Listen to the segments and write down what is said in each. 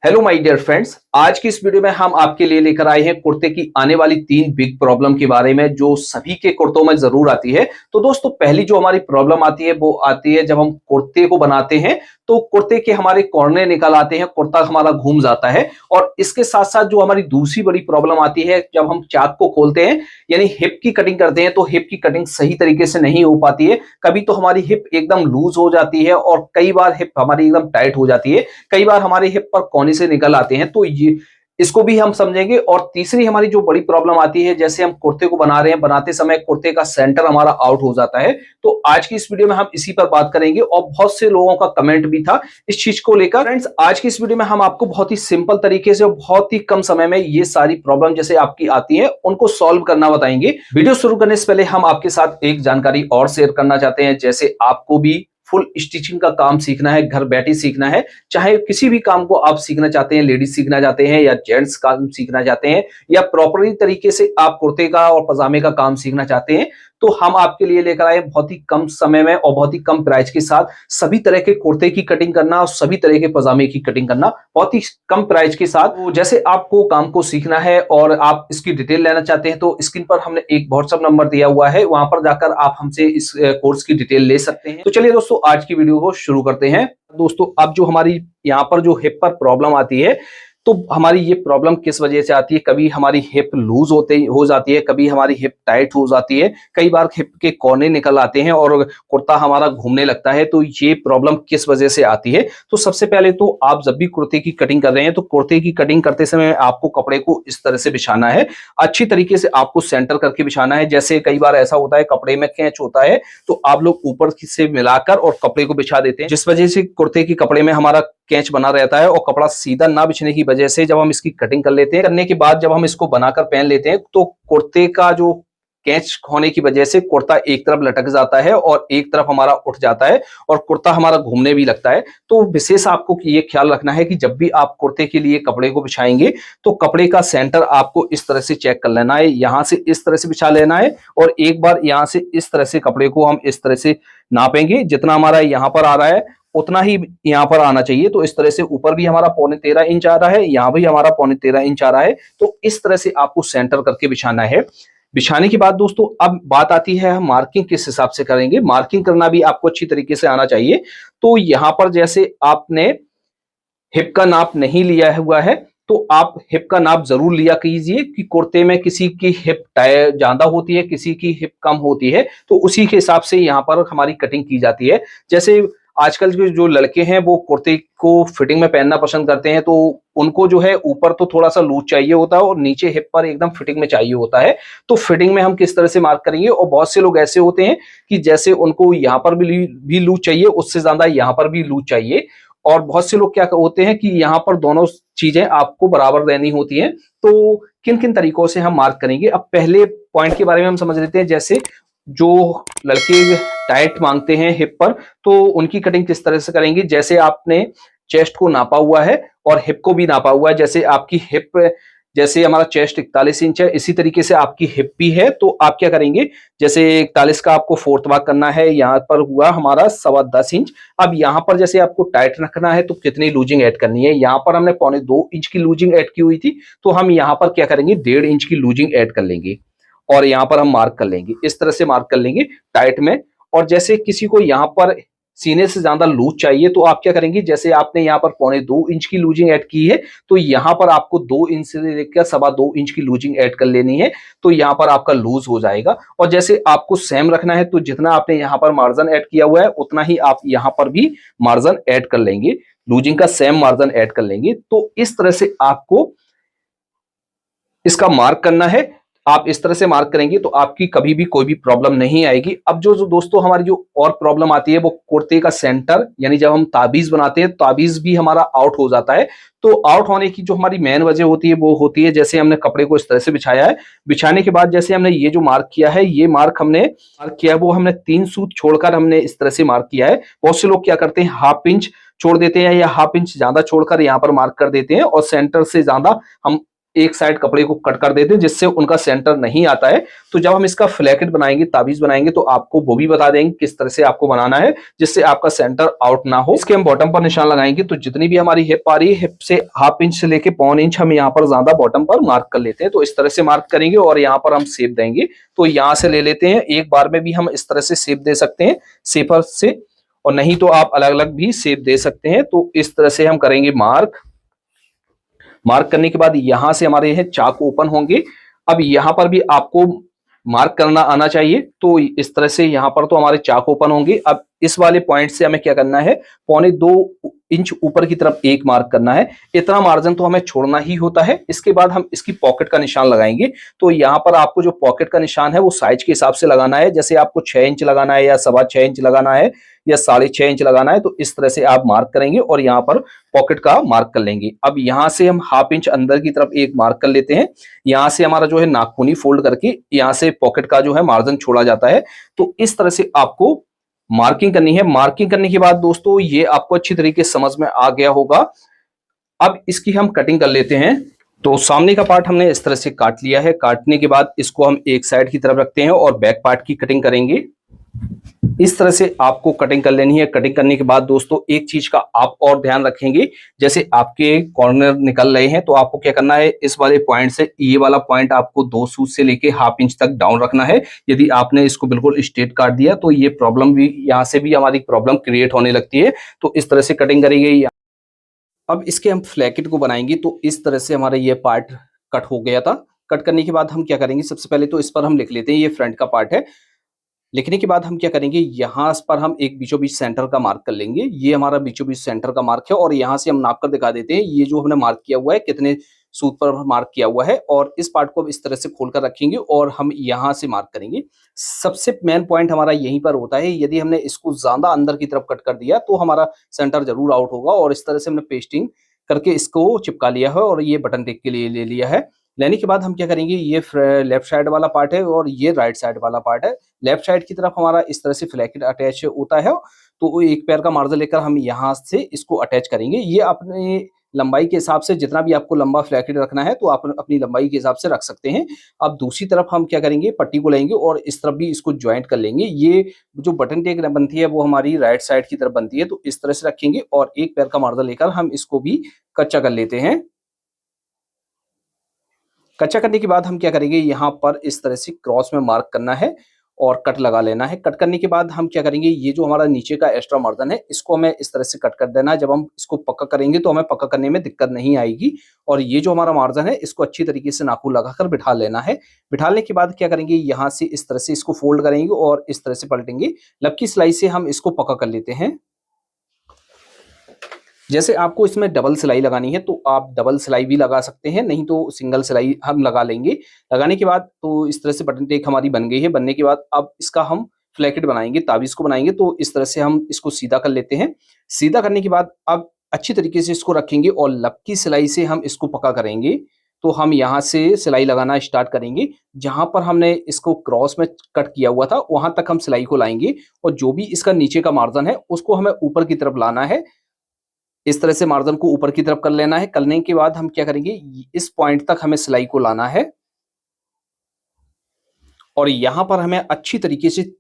Hello my dear friends, आज की इस वीडियो में हम आपके लिए लेकर आए हैं कुर्ते की आने वाली 3 बिग प्रॉब्लम के बारे में जो सभी के कुर्तों में जरूर आती है। तो दोस्तों, पहली जो हमारी प्रॉब्लम आती है वो आती है जब हम कुर्ते को बनाते हैं तो कुर्ते के हमारे कॉर्नर निकल आते हैं, कुर्ता हमारा घूम जाता है। और इसके साथ साथ जो हमारी दूसरी बड़ी प्रॉब्लम आती है जब हम चाक को खोलते हैं यानी हिप की कटिंग करते हैं तो हिप की कटिंग सही तरीके से नहीं हो पाती है। कभी तो हमारी हिप एकदम लूज हो जाती है और कई बार हिप हमारी एकदम टाइट हो जाती है। कई बार हमारे हिप पर कोने से निकल आते हैं, तो ये इसको भी हम समझेंगे। और तीसरी हमारी जो बड़ी प्रॉब्लम आती है, जैसे हम कुर्ते को बना रहे हैं, बनाते समय कुर्ते का सेंटर हमारा आउट हो जाता है। तो आज की इस वीडियो में हम इसी पर बात करेंगे और बहुत से लोगों का कमेंट भी था इस चीज को लेकर। फ्रेंड्स, आज की इस वीडियो में हम आपको बहुत ही सिंपल तरीके से और बहुत ही कम समय में ये सारी प्रॉब्लम जैसे आपकी आती है उनको सॉल्व करना बताएंगे। वीडियो शुरू करने से पहले हम आपके साथ एक जानकारी और शेयर करना चाहते हैं। जैसे आपको भी फुल स्टिचिंग का काम सीखना है, घर बैठे सीखना है, चाहे किसी भी काम को आप सीखना चाहते हैं, लेडीज सीखना चाहते हैं या जेंट्स काम सीखना चाहते हैं या प्रॉपरली तरीके से आप कुर्ते का और पजामे का काम सीखना चाहते हैं, तो हम आपके लिए लेकर आए बहुत ही कम समय में और बहुत ही कम प्राइस के साथ सभी तरह के कुर्ते की कटिंग करना और सभी तरह के पजामे की कटिंग करना बहुत ही कम प्राइस के साथ। तो जैसे आपको काम को सीखना है और आप इसकी डिटेल लेना चाहते हैं तो स्क्रीन पर हमने एक व्हाट्सएप नंबर दिया हुआ है, वहां पर जाकर आप हमसे इस कोर्स की डिटेल ले सकते हैं। तो चलिए दोस्तों, आज की वीडियो को शुरू करते हैं। दोस्तों, अब जो हमारी यहाँ पर जो हिप पर प्रॉब्लम आती है, तो हमारी ये प्रॉब्लम किस वजह से आती है? कभी हमारी हिप लूज हो जाती है, कभी हमारी हिप टाइट हो जाती है, कई बार हिप के कोने निकल आते हैं और कुर्ता हमारा घूमने लगता है। तो ये प्रॉब्लम किस वजह से आती है? तो सबसे पहले तो आप जब भी कुर्ते की कटिंग कर रहे हैं तो कुर्ते की कटिंग करते समय आपको कपड़े को इस तरह से बिछाना है, अच्छी तरीके से आपको सेंटर करके बिछाना है। जैसे कई बार ऐसा होता है कपड़े में खींच होता है तो आप लोग ऊपर से मिलाकर और कपड़े को बिछा देते हैं, जिस वजह से कुर्ते के कपड़े में हमारा कैच बना रहता है और कपड़ा सीधा ना बिछने की वजह से जब हम इसकी कटिंग कर लेते हैं, करने के बाद जब हम इसको बनाकर पहन लेते हैं तो कुर्ते का जो कैच होने की वजह से कुर्ता एक तरफ लटक जाता है और एक तरफ हमारा उठ जाता है और कुर्ता हमारा घूमने भी लगता है। तो विशेष आपको ये ख्याल रखना है कि जब भी आप कुर्ते के लिए कपड़े को बिछाएंगे तो कपड़े का सेंटर आपको इस तरह से चेक कर लेना है, यहां से इस तरह से बिछा लेना है और एक बार यहां से इस तरह से कपड़े को हम इस तरह से नापेंगे, जितना हमारा यहाँ पर आ रहा है उतना ही यहाँ पर आना चाहिए। तो इस तरह से ऊपर भी हमारा 13.25 इंच आ रहा है, यहाँ भी हमारा 13.25 इंच आ रहा है। तो इस तरह से आपको सेंटर करके बिछाना है। बिछाने के बाद दोस्तों अब बात आती है हम मार्किंग किस हिसाब से करेंगे। मार्किंग करना भी आपको अच्छी तरीके से आना चाहिए। तो यहाँ पर जैसे आपने हिप का नाप नहीं लिया हुआ है तो आप हिप का नाप जरूर लिया कीजिए कि कुर्ते में किसी की हिप ज्यादा होती है, किसी की हिप कम होती है, तो उसी के हिसाब से यहाँ पर हमारी कटिंग की जाती है। जैसे आजकल के जो लड़के हैं वो कुर्ते को फिटिंग में पहनना पसंद करते हैं, तो उनको जो है ऊपर तो थोड़ा सा लूज चाहिए होता है और नीचे हिप पर एकदम फिटिंग में चाहिए होता है। तो फिटिंग में हम किस तरह से मार्क करेंगे? और बहुत से लोग ऐसे होते हैं कि जैसे उनको यहाँ पर भी लूज चाहिए, उससे ज्यादा यहाँ पर भी लूज चाहिए, और बहुत से लोग क्या होते हैं कि यहाँ पर दोनों चीजें आपको बराबर रहनी होती हैं। तो किन किन तरीकों से हम मार्क करेंगे? अब पहले पॉइंट के बारे में हम समझ लेते हैं। जैसे जो लड़के टाइट मांगते हैं हिप पर, तो उनकी कटिंग किस तरह से करेंगे? जैसे आपने चेस्ट को नापा हुआ है और हिप को भी नापा हुआ है, जैसे आपकी हिप, जैसे हमारा चेस्ट 41 इंच है, इसी तरीके से आपकी हिप भी है, तो आप क्या करेंगे? जैसे 41 का आपको फोर्थ भाग करना है, यहाँ पर हुआ हमारा 10.25 इंच। अब यहाँ पर जैसे आपको टाइट रखना है तो कितनी लूजिंग ऐड करनी है? यहाँ पर हमने 2.25 इंच की लूजिंग ऐड की हुई थी, तो हम यहाँ पर क्या करेंगे? 1.5 इंच की लूजिंग ऐड कर लेंगे और यहाँ पर हम मार्क कर लेंगे, इस तरह से मार्क कर लेंगे टाइट में। और जैसे किसी को यहाँ पर सीने से ज्यादा लूज चाहिए तो आप क्या करेंगे? जैसे आपने यहाँ पर 2.25 इंच की लूजिंग ऐड की है, तो यहाँ पर आपको 2 इंच से लेकर 2.25 इंच की लूजिंग ऐड कर लेनी है, तो यहाँ पर आपका लूज हो जाएगा। और जैसे आपको सेम रखना है तो जितना आपने यहाँ पर मार्जिन ऐड किया हुआ है उतना ही आप यहाँ पर भी मार्जिन ऐड कर लेंगे, लूजिंग का सेम मार्जिन ऐड कर लेंगे। तो इस तरह से आपको इसका मार्क करना है। आप इस तरह से मार्क करेंगे तो आपकी कभी भी कोई भी प्रॉब्लम नहीं आएगी। अब जो दोस्तों हमारी जो और प्रॉब्लम आती है वो कुर्ते का सेंटर, यानी जब हम ताबीज बनाते हैं ताबीज भी हमारा आउट हो जाता है। तो आउट होने की जो हमारी मेन वजह होती है वो होती है, जैसे हमने कपड़े को इस तरह से बिछाया है, बिछाने के बाद जैसे हमने ये जो मार्क किया है, ये मार्क हमने मार्क किया है वो हमने 3 सूत छोड़कर हमने इस तरह से मार्क किया है। बहुत से लोग क्या करते हैं, ½ इंच छोड़ देते हैं या ½ इंच ज्यादा छोड़कर यहाँ पर मार्क कर देते हैं और सेंटर से ज्यादा हम एक साइड कपड़े को कट कर देते हैं जिससे उनका सेंटर नहीं आता है। तो जब हम इसका फ्लैकेट बनाएंगे, ताबीज बनाएंगे, तो आपको वो भी बता देंगे किस तरह से आपको बनाना है जिससे आपका सेंटर आउट ना हो। इसके हम बॉटम पर निशान लगाएंगे, तो जितनी भी हमारी हिप आ रही है, हिप से 1/2 इंच से लेके 1 इंच हम यहाँ पर ज्यादा बॉटम पर मार्क कर लेते हैं। तो इस तरह से मार्क करेंगे और यहाँ पर हम शेप देंगे। तो यहाँ से ले लेते हैं, एक बार में भी हम इस तरह से शेप दे सकते हैं शेपर से, और नहीं तो आप अलग अलग भी शेप दे सकते हैं। तो इस तरह से हम करेंगे मार्क करने के बाद यहां से हमारे यह चाक ओपन होंगे। अब यहां पर भी आपको मार्क करना आना चाहिए। तो इस तरह से यहां पर तो हमारे चाक ओपन होंगे। अब इस वाले पॉइंट से हमें क्या करना है, 1.25 इंच ऊपर की तरफ एक मार्क करना है। इतना मार्जिन तो हमें छोड़ना ही होता है। इसके बाद हम इसकी पॉकेट का निशान लगाएंगे। तो यहाँ पर आपको जो पॉकेट का निशान है वो साइज के हिसाब से लगाना है। जैसे आपको 6 इंच लगाना है या 6.25 इंच लगाना है या 6.5 इंच लगाना है, तो इस तरह से आप मार्क करेंगे और यहाँ पर पॉकेट का मार्क कर लेंगे। अब यहाँ से हम 1/2 इंच अंदर की तरफ एक मार्क कर लेते हैं। यहाँ से हमारा जो है नाखूनी फोल्ड करके यहाँ से पॉकेट का जो है मार्जिन छोड़ा जाता है। तो इस तरह से आपको मार्किंग करनी है। मार्किंग करने के बाद दोस्तों ये आपको अच्छी तरीके से समझ में आ गया होगा। अब इसकी हम कटिंग कर लेते हैं। तो सामने का पार्ट हमने इस तरह से काट लिया है। काटने के बाद इसको हम एक साइड की तरफ रखते हैं और बैक पार्ट की कटिंग करेंगे। इस तरह से आपको कटिंग कर लेनी है। कटिंग करने के बाद दोस्तों एक चीज का आप और ध्यान रखेंगे, जैसे आपके कॉर्नर निकल रहे हैं तो आपको क्या करना है, इस वाले पॉइंट से ये वाला पॉइंट आपको 2 सूत से लेके 1/2 इंच तक डाउन रखना है। यदि आपने इसको बिल्कुल स्ट्रेट काट दिया तो ये प्रॉब्लम भी, यहाँ से भी हमारी प्रॉब्लम क्रिएट होने लगती है। तो इस तरह से कटिंग करी गई। अब इसके हम फ्लैकेट को बनाएंगे। तो इस तरह से हमारा ये पार्ट कट हो गया था। कट करने के बाद हम क्या करेंगे, सबसे पहले तो इस पर हम लिख लेते हैं, ये फ्रंट का पार्ट है। लिखने के बाद हम क्या करेंगे, यहाँ पर हम एक बीचों बीच सेंटर का मार्क कर लेंगे। ये हमारा बीचों बीच सेंटर का मार्क है और यहाँ से हम नाप कर दिखा देते हैं ये जो हमने मार्क किया हुआ है कितने सूत पर मार्क किया हुआ है। और इस पार्ट को अब इस तरह से खोल कर रखेंगे और हम यहाँ से मार्क करेंगे। सबसे मेन पॉइंट हमारा यहीं पर होता है। यदि हमने इसको ज्यादा अंदर की तरफ कट कर दिया तो हमारा सेंटर जरूर आउट होगा। और इस तरह से हमने पेस्टिंग करके इसको चिपका लिया है और ये बटन टेक के लिए ले लिया है। लेने के बाद हम क्या करेंगे, ये लेफ्ट साइड वाला पार्ट है और ये राइट साइड वाला पार्ट है। लेफ्ट साइड की तरफ हमारा इस तरह से फ्लैकेट अटैच होता है। तो वो एक पैर का मार्जिन लेकर हम यहाँ से इसको अटैच करेंगे। ये अपने लंबाई के हिसाब से, जितना भी आपको लंबा फ्लैकेट रखना है तो आप अपनी लंबाई के हिसाब से रख सकते हैं। अब दूसरी तरफ हम क्या करेंगे, पट्टी को लेंगे और इस तरफ भी इसको ज्वाइंट कर लेंगे। ये जो बटन टेक बनती है वो हमारी राइट साइड की तरफ बनती है। तो इस तरह से रखेंगे और एक पैर का मार्जिन लेकर हम इसको भी कच्चा कर लेते हैं। कच्चा करने के बाद हम क्या करेंगे, यहाँ पर इस तरह से क्रॉस में मार्क करना है और कट लगा लेना है। कट करने के बाद हम क्या करेंगे, ये जो हमारा नीचे का एक्स्ट्रा मार्जिन है इसको हमें इस तरह से कट कर देना है। जब हम इसको पक्का करेंगे तो हमें पक्का करने में दिक्कत नहीं आएगी। और ये जो हमारा मार्जिन है इसको अच्छी तरीके से नाखून लगाकर बिठा लेना है। बिठाने के बाद क्या करेंगे, यहाँ से इस तरह से इसको फोल्ड करेंगे और इस तरह से पलटेंगे। लपकी सिलाई से हम इसको पक्का कर लेते हैं। जैसे आपको इसमें डबल सिलाई लगानी है तो आप डबल सिलाई भी लगा सकते हैं, नहीं तो सिंगल सिलाई हम लगा लेंगे। लगाने के बाद तो इस तरह से बटन टेक हमारी बन गई है। बनने के बाद अब इसका हम फ्लैकेट बनाएंगे, ताबीज को बनाएंगे। तो इस तरह से हम इसको सीधा कर लेते हैं। सीधा करने के बाद अब अच्छी तरीके से इसको रखेंगे और लपकी सिलाई से हम इसको पक्का करेंगे। तो हम यहाँ से सिलाई लगाना स्टार्ट करेंगे। जहां पर हमने इसको क्रॉस में कट किया हुआ था वहां तक हम सिलाई को लाएंगे और जो भी इसका नीचे का मार्जिन है उसको हमें ऊपर की तरफ लाना है। इस तरह से मार्जिन को ऊपर की तरफ कर लेना है। करने के बाद हम क्या करेंगे, इस पॉइंट तक हमें सिलाई को लाना है और यहां पर हमें अच्छी तरीके से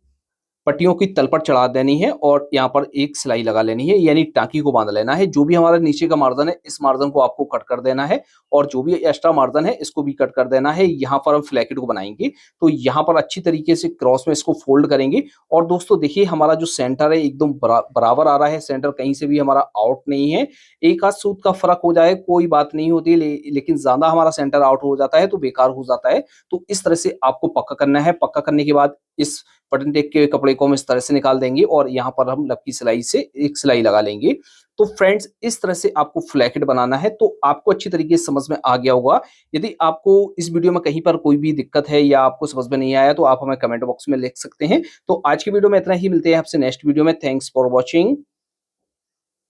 पट्टियों की तल पर चढ़ा देनी है और यहाँ पर एक सिलाई लगा लेनी है, यानी टांकी को बांध लेना है। जो भी हमारा नीचे का मार्जिन है इस मार्जिन को आपको कट कर देना है और जो भी एक्स्ट्रा मार्जिन है इसको भी कट कर देना है। यहाँ पर हम फ्लैकेट को बनाएंगे तो यहाँ पर अच्छी तरीके से क्रॉस में इसको फोल्ड करेंगे। और दोस्तों देखिए हमारा जो सेंटर है एकदम बराबर आ रहा है। सेंटर कहीं से भी हमारा आउट नहीं है। एक आध सूत का फर्क हो जाए कोई बात नहीं होती, लेकिन ज्यादा हमारा सेंटर आउट हो जाता है तो बेकार हो जाता है। तो इस तरह से आपको पक्का करना है। पक्का करने के बाद इस बटन टेक के कपड़े को हम इस तरह से निकाल देंगे और यहाँ पर हम लपकी सिलाई से एक सिलाई लगा लेंगे। तो फ्रेंड्स इस तरह से आपको फ्लैकेट बनाना है। तो आपको अच्छी तरीके से समझ में आ गया होगा। यदि आपको इस वीडियो में कहीं पर कोई भी दिक्कत है या आपको समझ में नहीं आया तो आप हमें कमेंट बॉक्स में लिख सकते हैं। तो आज की वीडियो में इतना ही, मिलते हैं आपसे नेक्स्ट वीडियो में। Thanks for watching.